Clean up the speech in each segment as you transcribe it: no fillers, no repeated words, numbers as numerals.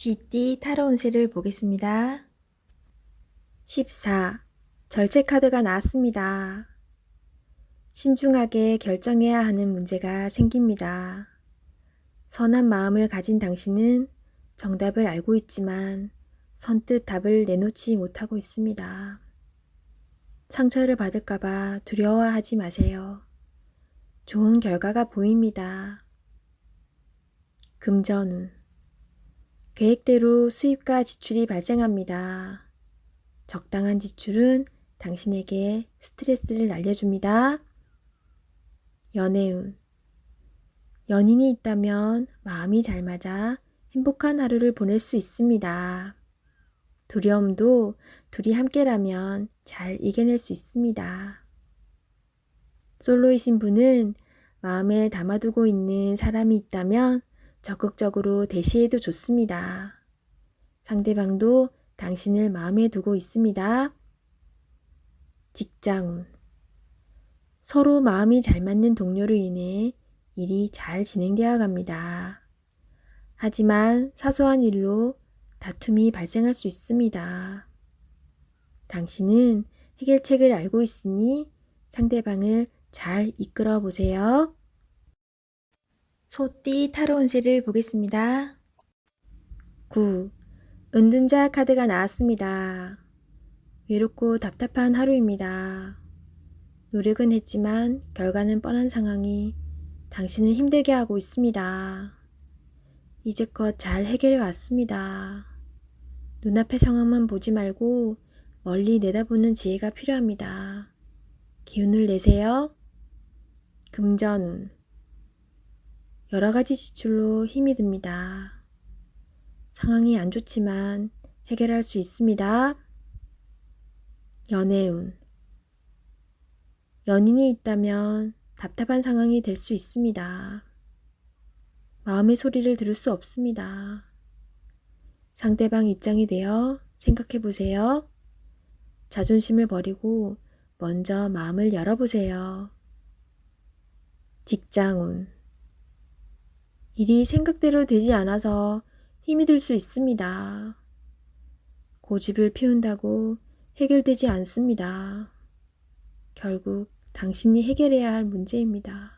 쥐띠 타로 운세를 보겠습니다. 14. 절제 카드가 나왔습니다. 신중하게 결정해야 하는 문제가 생깁니다. 선한 마음을 가진 당신은 정답을 알고 있지만 선뜻 답을 내놓지 못하고 있습니다. 상처를 받을까봐 두려워하지 마세요. 좋은 결과가 보입니다. 금전운. 계획대로 수입과 지출이 발생합니다. 적당한 지출은 당신에게 스트레스를 날려줍니다. 연애운. 연인이 있다면 마음이 잘 맞아 행복한 하루를 보낼 수 있습니다. 두려움도 둘이 함께라면 잘 이겨낼 수 있습니다. 솔로이신 분은 마음에 담아두고 있는 사람이 있다면 적극적으로 대시해도 좋습니다. 상대방도 당신을 마음에 두고 있습니다. 직장운. 서로 마음이 잘 맞는 동료로 인해 일이 잘 진행되어 갑니다. 하지만 사소한 일로 다툼이 발생할 수 있습니다. 당신은 해결책을 알고 있으니 상대방을 잘 이끌어 보세요. 소띠 타로 운세를 보겠습니다. 9. 은둔자 카드가 나왔습니다. 외롭고 답답한 하루입니다. 노력은 했지만 결과는 뻔한 상황이 당신을 힘들게 하고 있습니다. 이제껏 잘 해결해 왔습니다. 눈앞의 상황만 보지 말고 멀리 내다보는 지혜가 필요합니다. 기운을 내세요. 금전운. 여러 가지 지출로 힘이 듭니다. 상황이 안 좋지만 해결할 수 있습니다. 연애운. 연인이 있다면 답답한 상황이 될 수 있습니다. 마음의 소리를 들을 수 없습니다. 상대방 입장이 되어 생각해 보세요. 자존심을 버리고 먼저 마음을 열어보세요. 직장운. 일이 생각대로 되지 않아서 힘이 들 수 있습니다. 고집을 피운다고 해결되지 않습니다. 결국 당신이 해결해야 할 문제입니다.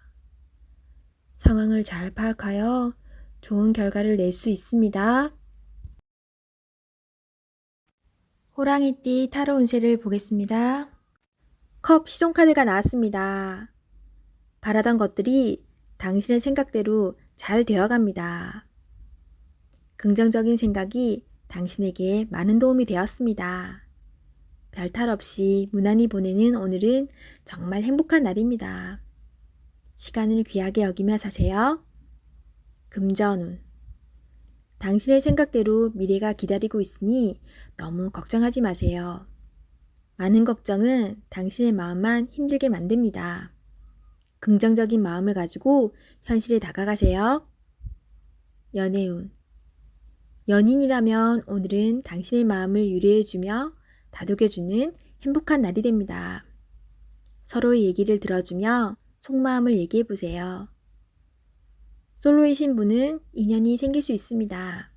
상황을 잘 파악하여 좋은 결과를 낼 수 있습니다. 호랑이띠 타로 운세를 보겠습니다. 컵 시종 카드가 나왔습니다. 바라던 것들이 당신의 생각대로 잘 되어갑니다. 긍정적인 생각이 당신에게 많은 도움이 되었습니다. 별탈 없이 무난히 보내는 오늘은 정말 행복한 날입니다. 시간을 귀하게 여기며 사세요. 금전운. 당신의 생각대로 미래가 기다리고 있으니 너무 걱정하지 마세요. 많은 걱정은 당신의 마음만 힘들게 만듭니다. 긍정적인 마음을 가지고 현실에 다가가세요. 연애운. 연인이라면 오늘은 당신의 마음을 유래해주며 다독여주는 행복한 날이 됩니다. 서로의 얘기를 들어주며 속마음을 얘기해보세요. 솔로이신 분은 인연이 생길 수 있습니다.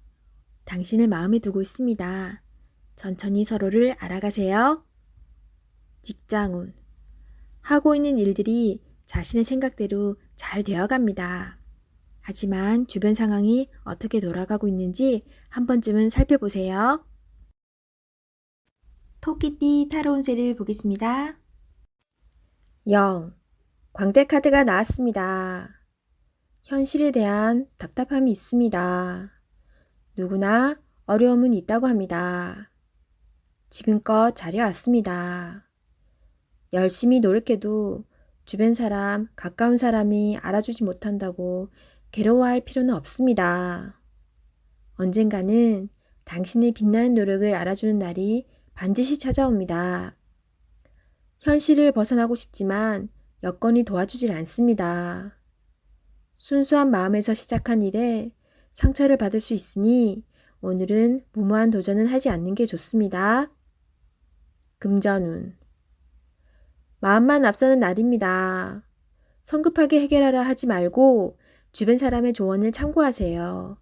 당신을 마음에 두고 있습니다. 천천히 서로를 알아가세요. 직장운. 하고 있는 일들이 자신의 생각대로 잘 되어갑니다. 하지만 주변 상황이 어떻게 돌아가고 있는지 한 번쯤은 살펴보세요. 토끼띠 타로 운세를 보겠습니다. 0. 광대 카드가 나왔습니다. 현실에 대한 답답함이 있습니다. 누구나 어려움은 있다고 합니다. 지금껏 잘해왔습니다. 열심히 노력해도 주변 사람, 가까운 사람이 알아주지 못한다고 괴로워할 필요는 없습니다. 언젠가는 당신의 빛나는 노력을 알아주는 날이 반드시 찾아옵니다. 현실을 벗어나고 싶지만 여건이 도와주질 않습니다. 순수한 마음에서 시작한 일에 상처를 받을 수 있으니 오늘은 무모한 도전은 하지 않는 게 좋습니다. 금전운. 마음만 앞서는 날입니다. 성급하게 해결하려 하지 말고 주변 사람의 조언을 참고하세요.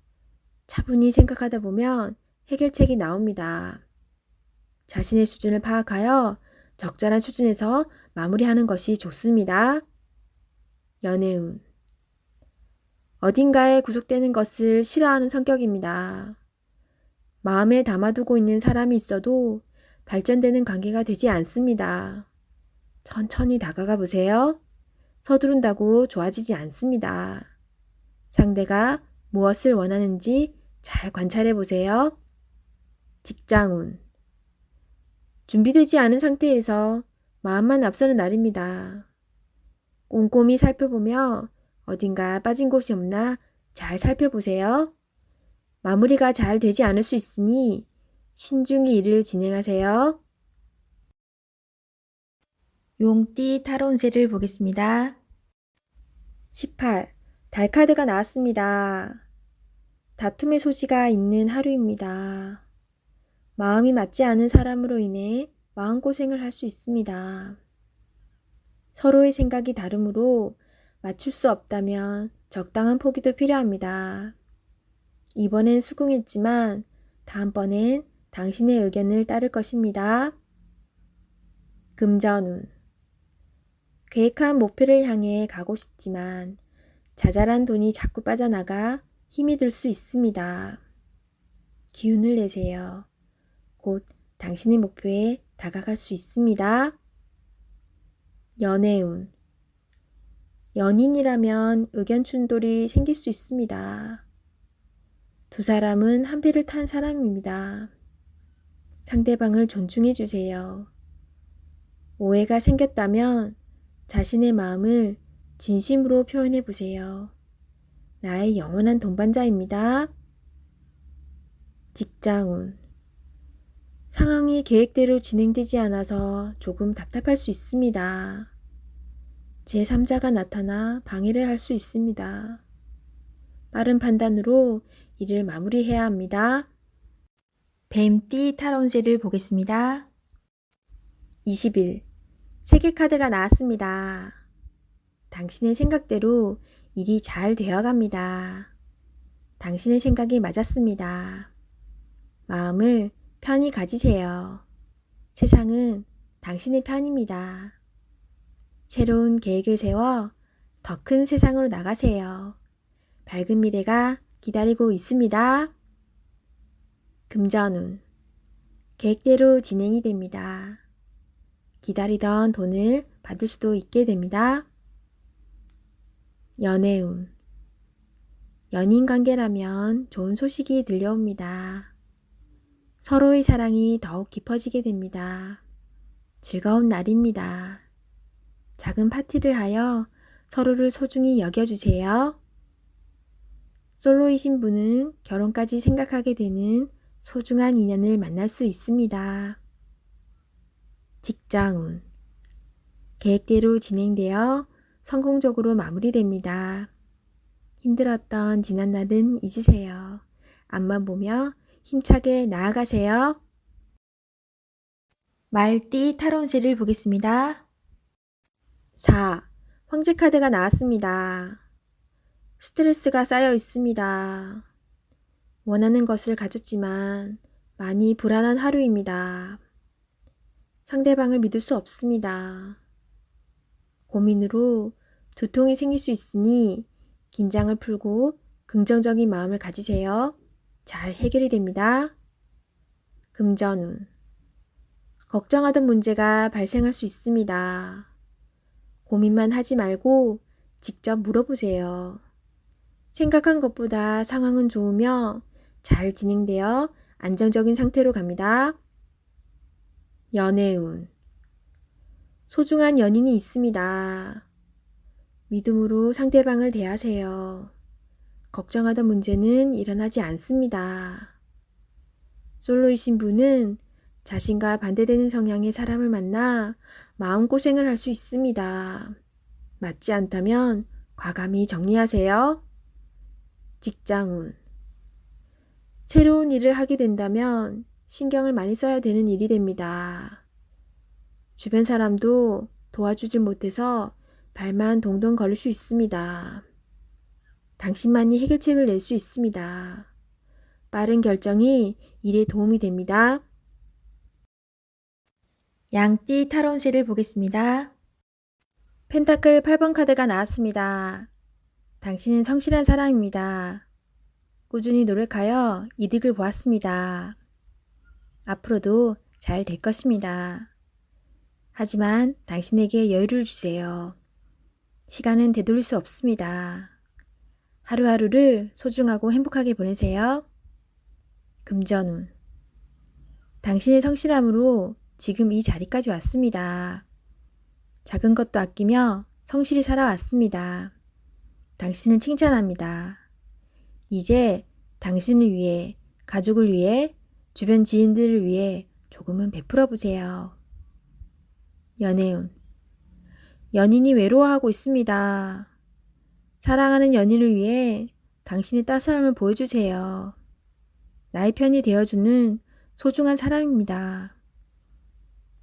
차분히 생각하다 보면 해결책이 나옵니다. 자신의 수준을 파악하여 적절한 수준에서 마무리하는 것이 좋습니다. 연애운. 어딘가에 구속되는 것을 싫어하는 성격입니다. 마음에 담아두고 있는 사람이 있어도 발전되는 관계가 되지 않습니다. 천천히 다가가 보세요. 서두른다고 좋아지지 않습니다. 상대가 무엇을 원하는지 잘 관찰해 보세요. 직장운. 준비되지 않은 상태에서 마음만 앞서는 날입니다. 꼼꼼히 살펴보며 어딘가 빠진 곳이 없나 잘 살펴보세요. 마무리가 잘 되지 않을 수 있으니 신중히 일을 진행하세요. 용띠 타로 운세를 보겠습니다. 18. 달 카드가 나왔습니다. 다툼의 소지가 있는 하루입니다. 마음이 맞지 않은 사람으로 인해 마음고생을 할 수 있습니다. 서로의 생각이 다르므로 맞출 수 없다면 적당한 포기도 필요합니다. 이번엔 수긍했지만 다음번엔 당신의 의견을 따를 것입니다. 금전운. 계획한 목표를 향해 가고 싶지만 자잘한 돈이 자꾸 빠져나가 힘이 들 수 있습니다. 기운을 내세요. 곧 당신의 목표에 다가갈 수 있습니다. 연애운. 연인이라면 의견 충돌이 생길 수 있습니다. 두 사람은 한 배를 탄 사람입니다. 상대방을 존중해 주세요. 오해가 생겼다면 자신의 마음을 진심으로 표현해 보세요. 나의 영원한 동반자입니다. 직장운. 상황이 계획대로 진행되지 않아서 조금 답답할 수 있습니다. 제3자가 나타나 방해를 할 수 있습니다. 빠른 판단으로 일을 마무리해야 합니다. 뱀띠 타로 운세를 보겠습니다. 20일. 세계 카드가 나왔습니다. 당신의 생각대로 일이 잘 되어갑니다. 당신의 생각이 맞았습니다. 마음을 편히 가지세요. 세상은 당신의 편입니다. 새로운 계획을 세워 더 큰 세상으로 나가세요. 밝은 미래가 기다리고 있습니다. 금전운. 계획대로 진행이 됩니다. 기다리던 돈을 받을 수도 있게 됩니다. 연애운. 연인 관계라면 좋은 소식이 들려옵니다. 서로의 사랑이 더욱 깊어지게 됩니다. 즐거운 날입니다. 작은 파티를 하여 서로를 소중히 여겨주세요. 솔로이신 분은 결혼까지 생각하게 되는 소중한 인연을 만날 수 있습니다. 직장운. 계획대로 진행되어 성공적으로 마무리됩니다. 힘들었던 지난날은 잊으세요. 앞만 보며 힘차게 나아가세요. 말띠 타로 운세를 보겠습니다. 4. 황제 카드가 나왔습니다. 스트레스가 쌓여 있습니다. 원하는 것을 가졌지만 많이 불안한 하루입니다. 상대방을 믿을 수 없습니다. 고민으로 두통이 생길 수 있으니 긴장을 풀고 긍정적인 마음을 가지세요. 잘 해결이 됩니다. 금전운. 걱정하던 문제가 발생할 수 있습니다. 고민만 하지 말고 직접 물어보세요. 생각한 것보다 상황은 좋으며 잘 진행되어 안정적인 상태로 갑니다. 연애운. 소중한 연인이 있습니다. 믿음으로 상대방을 대하세요. 걱정하던 문제는 일어나지 않습니다. 솔로이신 분은 자신과 반대되는 성향의 사람을 만나 마음고생을 할 수 있습니다. 맞지 않다면 과감히 정리하세요. 직장운. 새로운 일을 하게 된다면 신경을 많이 써야 되는 일이 됩니다. 주변 사람도 도와주질 못해서 발만 동동 걸릴 수 있습니다. 당신만이 해결책을 낼 수 있습니다. 빠른 결정이 일에 도움이 됩니다. 양띠 타로 운세를 보겠습니다. 펜타클 8번 카드가 나왔습니다. 당신은 성실한 사람입니다. 꾸준히 노력하여 이득을 보았습니다. 앞으로도 잘 될 것입니다. 하지만 당신에게 여유를 주세요. 시간은 되돌릴 수 없습니다. 하루하루를 소중하고 행복하게 보내세요. 금전운. 당신의 성실함으로 지금 이 자리까지 왔습니다. 작은 것도 아끼며 성실히 살아왔습니다. 당신을 칭찬합니다. 이제 당신을 위해, 가족을 위해, 주변 지인들을 위해 조금은 베풀어 보세요. 연애운. 연인이 외로워하고 있습니다. 사랑하는 연인을 위해 당신의 따스함을 보여주세요. 나의 편이 되어주는 소중한 사람입니다.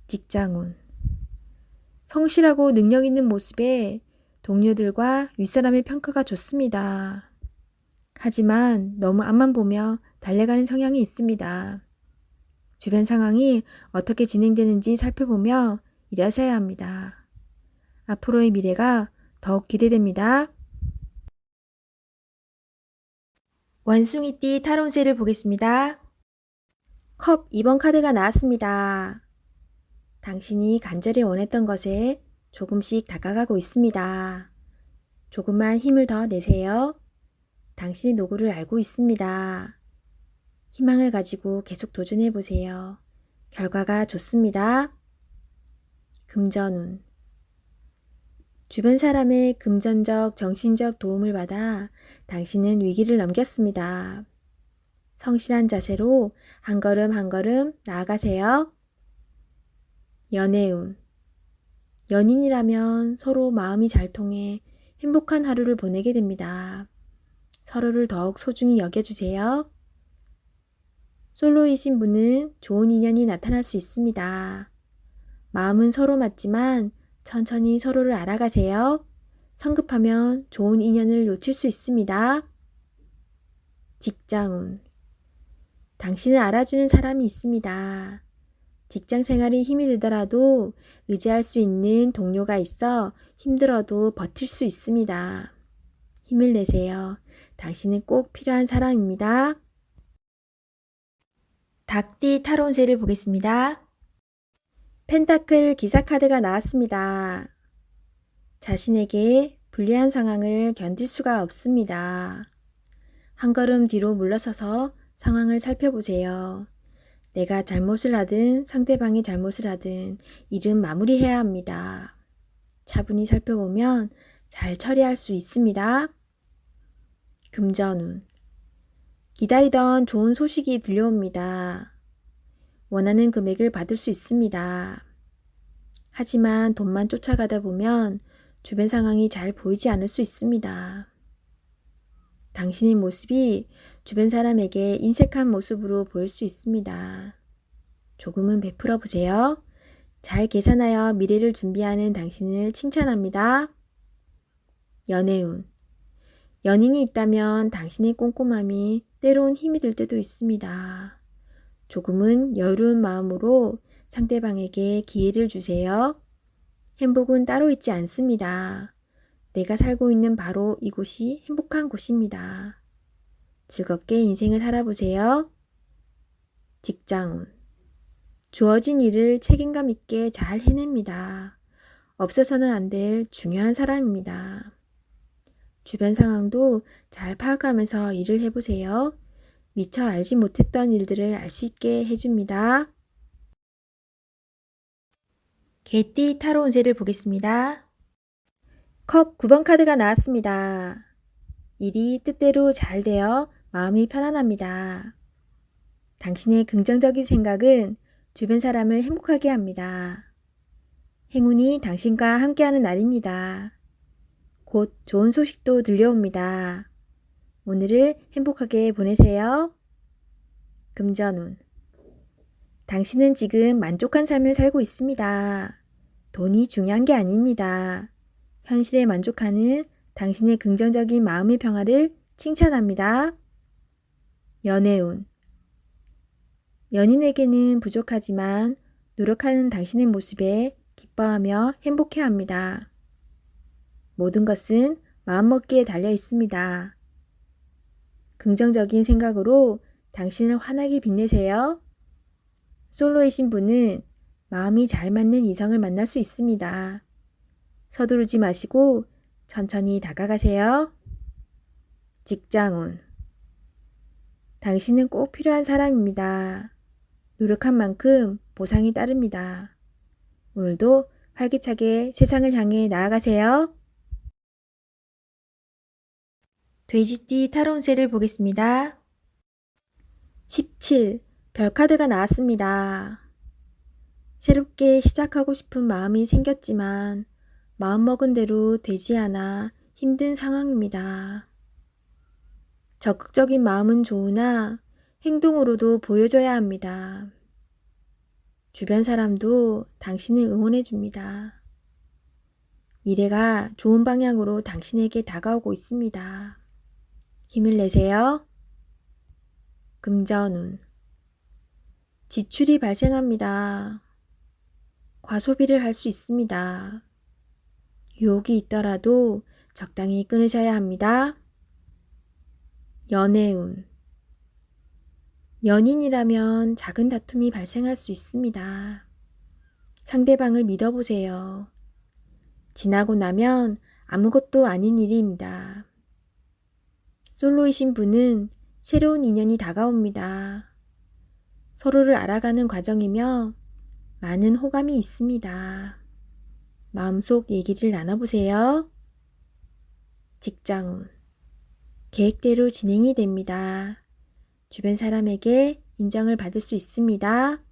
직장운. 성실하고 능력 있는 모습에 동료들과 윗사람의 평가가 좋습니다. 하지만 너무 앞만 보며 달려가는 성향이 있습니다. 주변 상황이 어떻게 진행되는지 살펴보며 일하셔야 합니다. 앞으로의 미래가 더욱 기대됩니다. 원숭이띠 타로 운세를 보겠습니다. 컵 2번 카드가 나왔습니다. 당신이 간절히 원했던 것에 조금씩 다가가고 있습니다. 조금만 힘을 더 내세요. 당신의 노고를 알고 있습니다. 희망을 가지고 계속 도전해 보세요. 결과가 좋습니다. 금전운. 주변 사람의 금전적, 정신적 도움을 받아 당신은 위기를 넘겼습니다. 성실한 자세로 한 걸음 한 걸음 나아가세요. 연애운. 연인이라면 서로 마음이 잘 통해 행복한 하루를 보내게 됩니다. 서로를 더욱 소중히 여겨주세요. 솔로이신 분은 좋은 인연이 나타날 수 있습니다. 마음은 서로 맞지만 천천히 서로를 알아가세요. 성급하면 좋은 인연을 놓칠 수 있습니다. 직장운. 당신을 알아주는 사람이 있습니다. 직장 생활이 힘이 들더라도 의지할 수 있는 동료가 있어 힘들어도 버틸 수 있습니다. 힘을 내세요. 당신은 꼭 필요한 사람입니다. 닭띠 타로 운세를 보겠습니다. 펜타클 기사 카드가 나왔습니다. 자신에게 불리한 상황을 견딜 수가 없습니다. 한 걸음 뒤로 물러서서 상황을 살펴보세요. 내가 잘못을 하든 상대방이 잘못을 하든 일은 마무리해야 합니다. 차분히 살펴보면 잘 처리할 수 있습니다. 금전운. 기다리던 좋은 소식이 들려옵니다. 원하는 금액을 받을 수 있습니다. 하지만 돈만 쫓아가다 보면 주변 상황이 잘 보이지 않을 수 있습니다. 당신의 모습이 주변 사람에게 인색한 모습으로 보일 수 있습니다. 조금은 베풀어 보세요. 잘 계산하여 미래를 준비하는 당신을 칭찬합니다. 연애운. 연인이 있다면 당신의 꼼꼼함이 때론 힘이 들 때도 있습니다. 조금은 여유로운 마음으로 상대방에게 기회를 주세요. 행복은 따로 있지 않습니다. 내가 살고 있는 바로 이곳이 행복한 곳입니다. 즐겁게 인생을 살아보세요. 직장운. 주어진 일을 책임감 있게 잘 해냅니다. 없어서는 안 될 중요한 사람입니다. 주변 상황도 잘 파악하면서 일을 해보세요. 미처 알지 못했던 일들을 알 수 있게 해줍니다. 개띠 타로 운세를 보겠습니다. 컵 9번 카드가 나왔습니다. 일이 뜻대로 잘 되어 마음이 편안합니다. 당신의 긍정적인 생각은 주변 사람을 행복하게 합니다. 행운이 당신과 함께하는 날입니다. 곧 좋은 소식도 들려옵니다. 오늘을 행복하게 보내세요. 금전운. 당신은 지금 만족한 삶을 살고 있습니다. 돈이 중요한 게 아닙니다. 현실에 만족하는 당신의 긍정적인 마음의 평화를 칭찬합니다. 연애운. 연인에게는 부족하지만 노력하는 당신의 모습에 기뻐하며 행복해합니다. 모든 것은 마음먹기에 달려 있습니다. 긍정적인 생각으로 당신을 환하게 빛내세요. 솔로이신 분은 마음이 잘 맞는 이성을 만날 수 있습니다. 서두르지 마시고 천천히 다가가세요. 직장운. 당신은 꼭 필요한 사람입니다. 노력한 만큼 보상이 따릅니다. 오늘도 활기차게 세상을 향해 나아가세요. 돼지띠 타로 운세를 보겠습니다. 17. 별카드가 나왔습니다. 새롭게 시작하고 싶은 마음이 생겼지만 마음먹은 대로 되지 않아 힘든 상황입니다. 적극적인 마음은 좋으나 행동으로도 보여줘야 합니다. 주변 사람도 당신을 응원해 줍니다. 미래가 좋은 방향으로 당신에게 다가오고 있습니다. 힘을 내세요. 금전운. 지출이 발생합니다. 과소비를 할 수 있습니다. 유혹이 있더라도 적당히 끊으셔야 합니다. 연애운. 연인이라면 작은 다툼이 발생할 수 있습니다. 상대방을 믿어보세요. 지나고 나면 아무것도 아닌 일입니다. 솔로이신 분은 새로운 인연이 다가옵니다. 서로를 알아가는 과정이며 많은 호감이 있습니다. 마음속 얘기를 나눠보세요. 직장운. 계획대로 진행이 됩니다. 주변 사람에게 인정을 받을 수 있습니다.